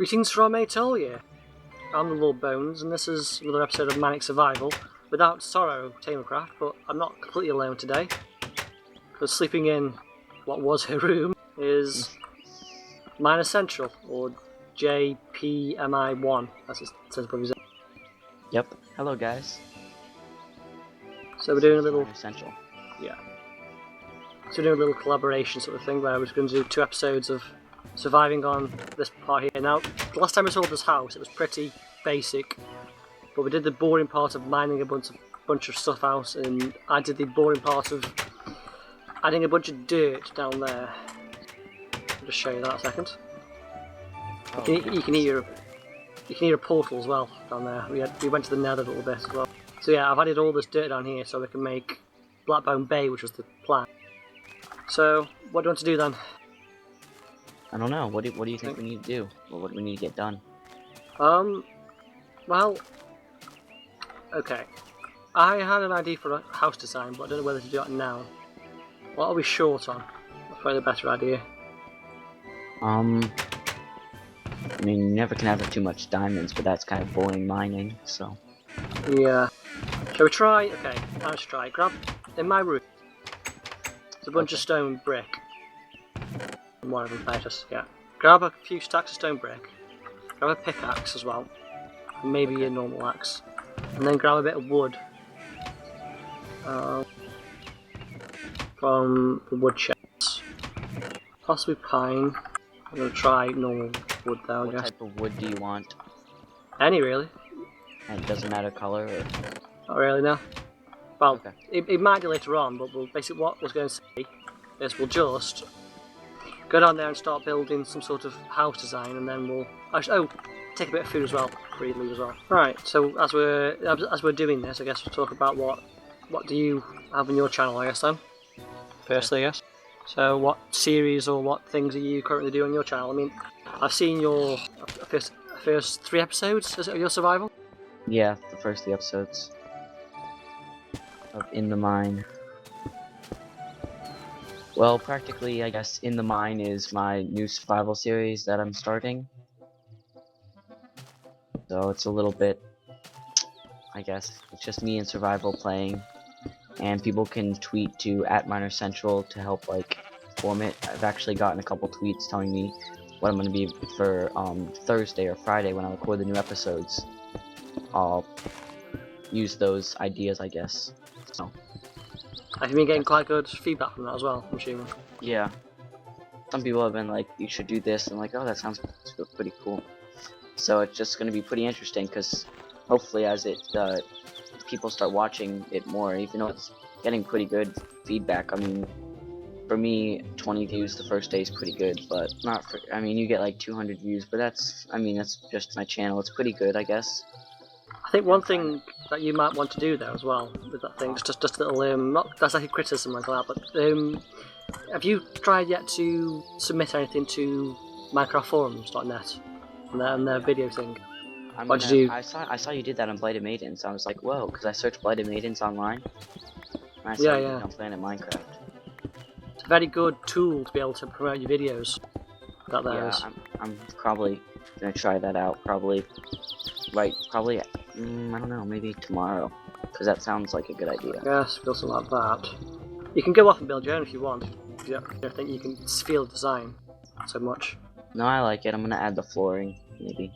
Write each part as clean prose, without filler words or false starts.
Greetings from Atolia. I'm the Lord Bones, and this is another episode of Manic Survival. Without sorrow, Tamercraft, but I'm not completely alone today. Because sleeping in what was her room is Minerscentral, or JPMI1, as it says above his. Yep. Hello, guys. So we're doing a little. Minerscentral. Yeah. So we're doing a little collaboration sort of thing where we're going to do 2 episodes of surviving on this part here. Now, the last time I saw this house, it was pretty basic, but we did the boring part of mining a bunch of stuff out, and I did the boring part of adding a bunch of dirt down there. I'll just show you that a second. Oh, you can hear a portal as well down there. We went to the Nether a little bit as well. So yeah, I've added all this dirt down here so we can make Blackbone Bay, which was the plan. So what do you want to do then? I don't know. What do you think we need to do? Or what do we need to get done? Well, okay. I had an idea for a house design, but I don't know whether to do that now. What are we short on? That's probably the better idea. I mean, you never can have too much diamonds, but that's kind of boring mining, so. Yeah. Shall we try? Okay, let's try. Grab, in my room, there's a bunch of stone brick. One of them, yeah. Grab a few stacks of stone brick. Grab a pickaxe as well. And maybe a normal axe. And then grab a bit of wood. From the wood chests. Possibly pine. I'm going to try normal wood though, I guess. What type of wood do you want? Any, really. And it doesn't matter color? Or... Not really, no. Well, okay. it might do later on, but basically what I was going to say is we'll just go down there and start building some sort of house design, and then we'll take a bit of food as well, free loot as well. Right. So as we're doing this, I guess we'll talk about what do you have on your channel, I guess then. Firstly, I guess. So what series or what things are you currently doing on your channel? I mean, I've seen your first 3 episodes. Is it of your survival? Yeah, the first 3 episodes of In the Mine. Well, practically, I guess In the Mine is my new survival series that I'm starting. So it's a little bit, I guess, it's just me and survival playing, and people can tweet to @Minerscentral to help like form it. I've actually gotten a couple tweets telling me what I'm going to be for Thursday or Friday when I record the new episodes. I'll use those ideas, I guess. So. Have you been getting quite good feedback from that as well, I'm assuming? Yeah. Some people have been like, you should do this, and I'm like, oh, that sounds pretty cool. So it's just going to be pretty interesting, because hopefully as people start watching it more, even though it's getting pretty good feedback. I mean, for me, 20 views the first day is pretty good, but not for, I mean, you get like 200 views, but that's just my channel. It's pretty good, I guess. I think one thing that you might want to do there as well with that thing, just a little not that's like a criticism like that, but have you tried yet to submit anything to minecraftforums.net and their video thing? What did you? I saw you did that on Blighted Maidens. I was like, whoa, because I searched Blighted Maidens online. And I saw you on Planet Minecraft. It's a very good tool to be able to promote your videos. That there is. I'm probably gonna try that out. Probably, I don't know, maybe tomorrow, because that sounds like a good idea. Yes, feel something like that. You can go off and build your own if you want. If you don't think you can feel the design so much. No, I like it. I'm gonna add the flooring, maybe.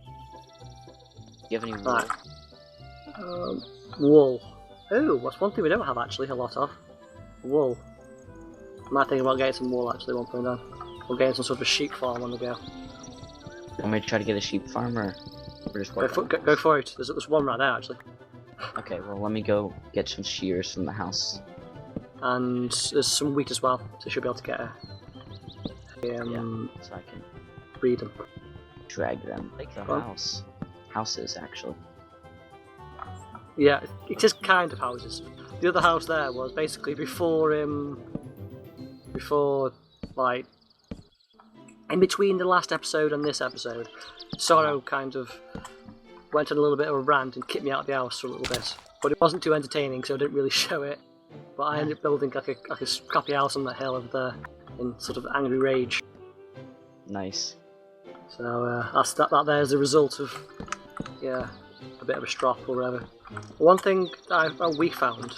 Do you have any wool? Right. Wool. Oh, that's one thing we don't have actually a lot of. Wool. I might think about getting some wool actually one point then. Or getting some sort of a sheep farm on the go. Want me to try to get a sheep farm, or just go for it. There's one right there actually. Okay, well let me go get some shears from the house. And there's some wheat as well, so you should be able to get yeah, so I can breed them. Drag them like the houses actually. Yeah, it is kind of houses. The other house there was basically before like in between the last episode and this episode, Sorrow kind of went on a little bit of a rant and kicked me out of the house for a little bit. But it wasn't too entertaining, so I didn't really show it. But I ended up building like a crappy house on that hill over there in sort of angry rage. Nice. So that there's the result of a bit of a strop or whatever. One thing that we found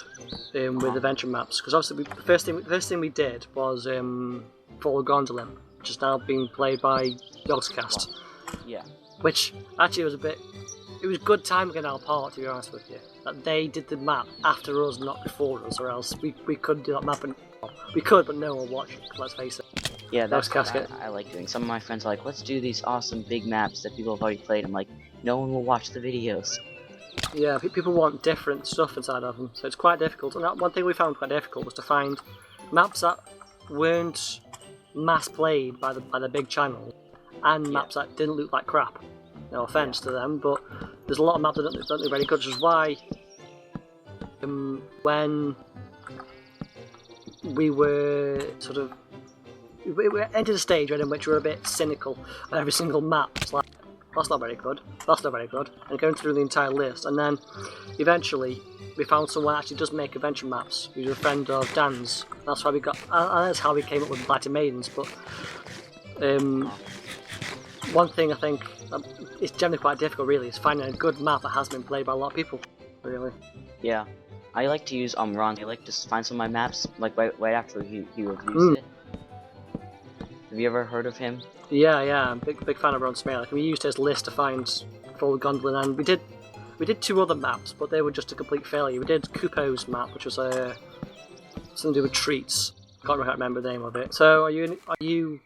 with adventure maps, because obviously the first thing we did was Follow Gondolin, which is now being played by Yogscast. Yeah. Which actually it was good timing on our part, to be honest with you. That they did the map after us, not before us, or else we couldn't do that map. We could, but no one watched. Let's face it. Yeah, that's what I like doing. Some of my friends are like, let's do these awesome big maps that people have already played. I'm like, no one will watch the videos. Yeah, people want different stuff inside of them, so it's quite difficult. And that one thing we found quite difficult was to find maps that weren't mass played by the big channel, and maps that didn't look like crap. No offense to them, but there's a lot of maps that don't look very good, which is why when we were sort of we entered a stage in which we were a bit cynical on every single map. It's like, that's not very good, that's not very good, and going through the entire list, and then eventually we found someone that actually does make adventure maps, who's a friend of Dan's. That's why we got, and that's how we came up with Blighted Maidens. But one thing I think is generally quite difficult, really, is finding a good map that has been played by a lot of people, really. Yeah, I like to use Ron. I like to find some of my maps like right after he reviews it. Have you ever heard of him? Yeah, I'm a big fan of Ron Smith. Like, we used his list to find Full Gondolin, and we did 2 other maps, but they were just a complete failure. We did Kupo's map, which was something to do with treats. Can't remember the name of it. So, are you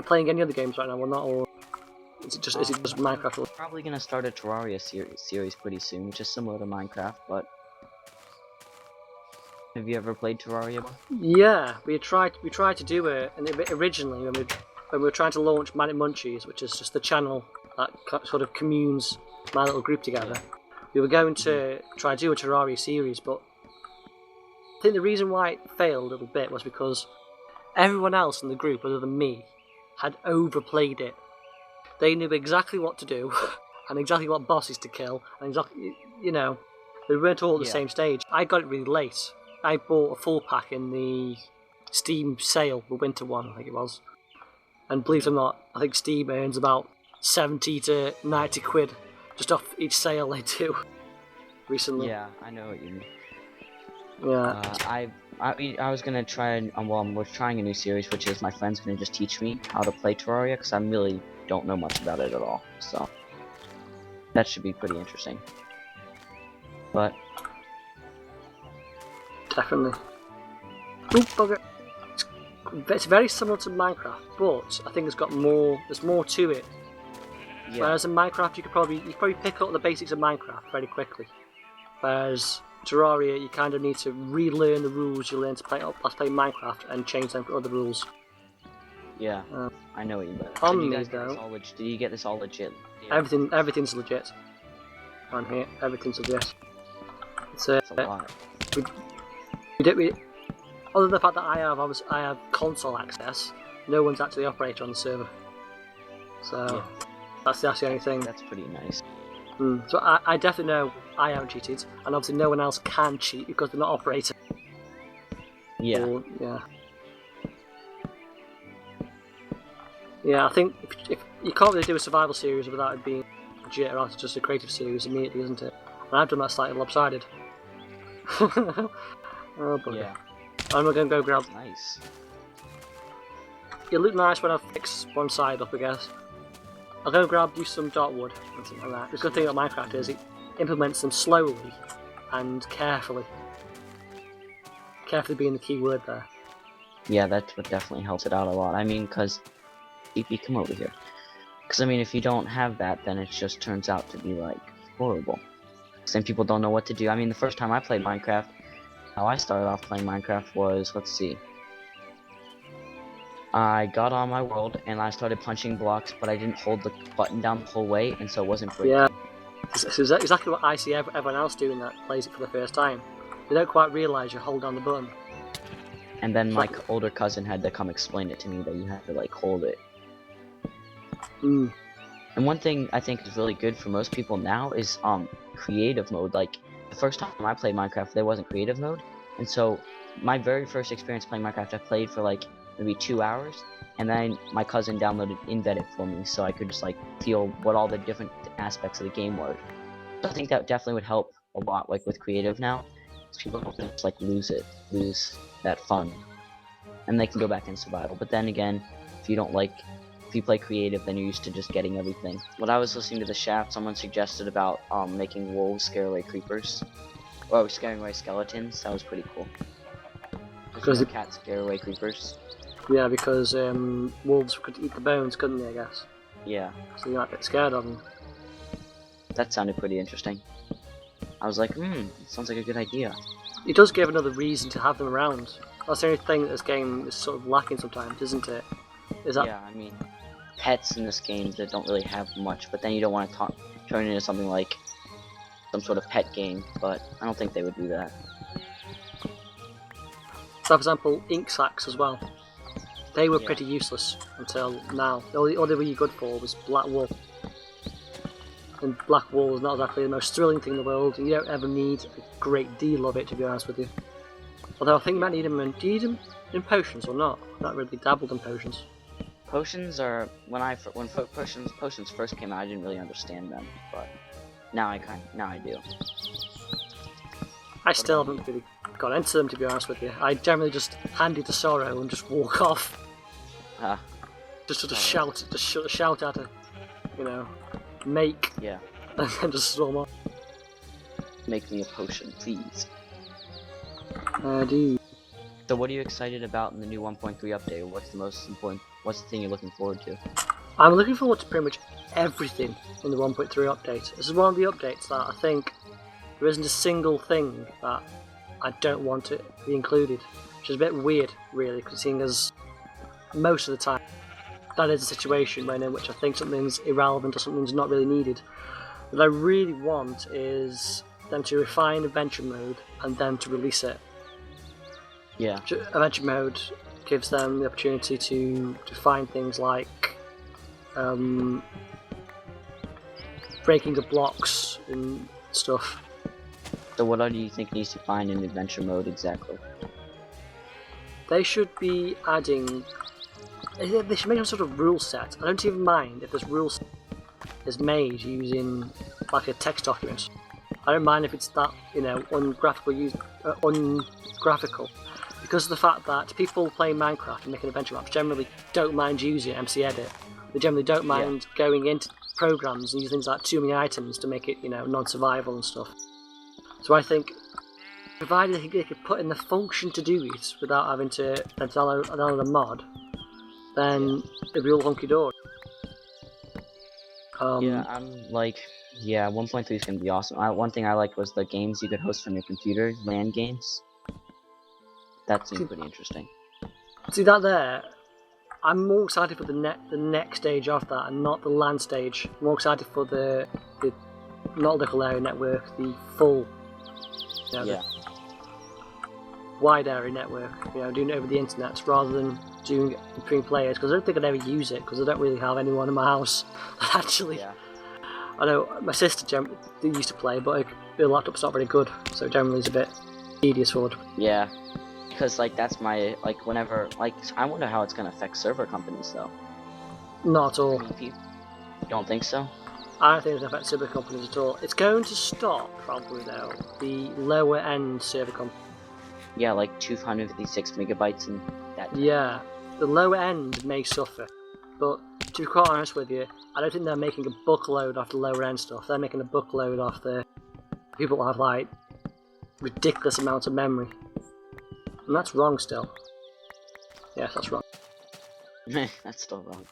playing any other games right now, or not? Or is it just Minecraft? We're probably gonna start a Terraria series pretty soon, which is similar to Minecraft, but. Have you ever played Terraria? Yeah, we tried to do it, and originally when we were trying to launch Manic Munchies, which is just the channel that sort of communes my little group together. We were going to try to do a Terraria series, but I think the reason why it failed a little bit was because everyone else in the group, other than me, had overplayed it. They knew exactly what to do, and exactly what bosses to kill, and exactly, they weren't all at the same stage. I got it really late. I bought a full pack in the Steam sale, the winter one, I think it was. And believe it or not, I think Steam earns about 70 to 90 quid just off each sale they do recently. Yeah, I know what you mean. Yeah. I was gonna try, we're trying a new series, which is my friend's gonna just teach me how to play Terraria, because I really don't know much about it at all. So, that should be pretty interesting. But... Definitely. Oop, bugger. It's very similar to Minecraft, but I think there's more to it. Yeah. Whereas in Minecraft you could probably pick up the basics of Minecraft very quickly. Whereas Terraria, you kind of need to relearn the rules you learn to play Minecraft and change them for other rules. Yeah, I know what you mean. Did you get this all legit? Yeah. Everything's legit. On here, everything's legit. It's a lot. Other than the fact that I have console access, no one's actually operator on the server. So that's the only thing. That's pretty nice. So I definitely know I haven't cheated, and obviously no one else can cheat because they're not operator. Yeah. Yeah, I think if you can't really do a survival series without it being legit, or else it's just a creative series immediately, isn't it? And I've done that slightly lopsided. Oh, bugger. Yeah. I'm going to go grab... Nice. It looked nice when I fix one side up, I guess. I'll go grab you some dark wood and something like that. The good thing about Minecraft is it implements them slowly and carefully. Carefully being the key word there. Yeah, that's what definitely helps it out a lot. I mean, because... you come over here. Because, I mean, if you don't have that, then it just turns out to be, like, horrible. Then people don't know what to do. I mean, the first time I played Minecraft, how I started off playing Minecraft was, let's see. I got on my world, and I started punching blocks, but I didn't hold the button down the whole way, and so it wasn't breaking. Yeah, it's exactly what I see everyone else doing that plays it for the first time. They don't quite realise you hold down the button. And then my older cousin had to come explain it to me that you have to, like, hold it. And one thing I think is really good for most people now is creative mode. Like, the first time I played Minecraft, there wasn't creative mode, and so my very first experience playing Minecraft, I played for like maybe 2 hours, and then my cousin downloaded Invented for me, so I could just like feel what all the different aspects of the game were. So I think that definitely would help a lot, like with creative now, because people don't just like lose that fun, and they can go back in survival. But then again, if you play creative, then you're used to just getting everything. When I was listening to the Shaft, someone suggested about making wolves scare away creepers, or scaring away skeletons. That was pretty cool. Because cats scare away creepers. Yeah, because wolves could eat the bones, couldn't they? I guess. Yeah. So you might get scared of them. That sounded pretty interesting. I was like, sounds like a good idea. It does give another reason to have them around. That's the only thing that this game is sort of lacking sometimes, isn't it? Is that? Yeah, I mean, pets in this game that don't really have much, but then you don't want to turn it into something like some sort of pet game, but I don't think they would do that. So, for example, ink sacs as well. They were pretty useless until now. All they were really good for was black wool. And black wool is not exactly the most thrilling thing in the world, and you don't ever need a great deal of it, to be honest with you. Although I think you might need them do you need them in potions or not? I've not really dabbled in potions. Potions are when potions first came out, I didn't really understand them, but now I do. I still haven't really got into them, to be honest with you. I generally just hand it to Sorrow and just walk off. Just sort of shout at her, make. Yeah. And then just storm off. Make me a potion, please. Dude. So what are you excited about in the new 1.3 update? What's the most important? What's the thing you're looking forward to? I'm looking forward to pretty much everything in the 1.3 update. This is one of the updates that I think there isn't a single thing that I don't want to be included, which is a bit weird, really, because seeing as most of the time that is a situation in which I think something's irrelevant or something's not really needed. What I really want is them to refine adventure mode and then to release it. Yeah. Adventure mode gives them the opportunity to find things like breaking the blocks and stuff. So what do you think needs to find in adventure mode exactly? They should be adding. They should make some sort of rule set. I don't even mind if this rule set is made using like a text document. I don't mind if it's that ungraphical, because of the fact that people playing Minecraft and making adventure maps generally don't mind using MC Edit. They generally don't mind going into programs and using things like too many items to make it non-survival and stuff. So I think, provided they could put in the function to do it without having to download a mod, then it'd be all hunky-dory. 1.3 is gonna be awesome. One thing I liked was the games you could host from your computer, LAN games. That seemed pretty interesting. See that there? I'm more excited for the next stage of that, and not the LAN stage. I'm more excited for the not local area network, the full, the wide area network. Doing it over the internet rather than doing it between players, because I don't think I'd ever use it, because I don't really have anyone in my house that actually. Yeah. I know my sister used to play, but her laptop's not very good, so generally it's a bit tedious for it. Yeah, because that's my whenever I wonder how it's gonna affect server companies though. Not at all. You don't think so? I don't think it's going to affect server companies at all. It's going to stop probably though the lower end server companies. Yeah, like 256 megabytes and that. Yeah, the lower end may suffer, but to be quite honest with you, I don't think they're making a bookload off the lower end stuff. They're making a bookload off the people that have ridiculous amounts of memory, and that's wrong still. Yes, that's wrong. That's still wrong.